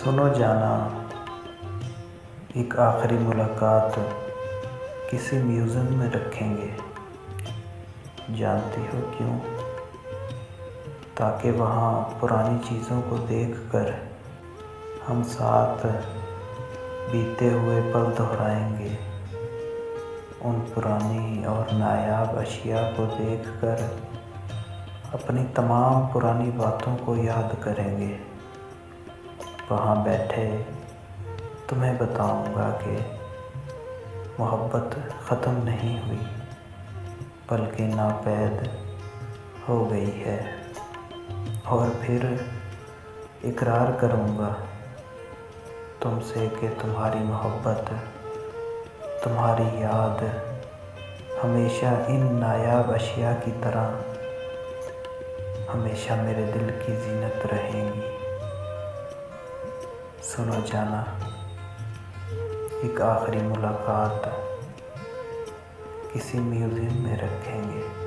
सुनो जाना, एक आखिरी मुलाकात किसी म्यूज़ियम में रखेंगे। जानती हो क्यों? ताकि वहाँ पुरानी चीज़ों को देखकर हम साथ बीते हुए पल दोहराएंगे। उन पुरानी और नायाब अशिया को देखकर अपनी तमाम पुरानी बातों को याद करेंगे। वहाँ बैठे तुम्हें बताऊंगा कि मोहब्बत ख़त्म नहीं हुई, बल्कि नापैद हो गई है। और फिर इकरार करूंगा तुमसे कि तुम्हारी मोहब्बत, तुम्हारी याद हमेशा इन नायाब अशिया की तरह हमेशा मेरे दिल की ज़ीनत रहेंगी। सुनो जाना, एक आखिरी मुलाकात किसी म्यूज़ियम में रखेंगे।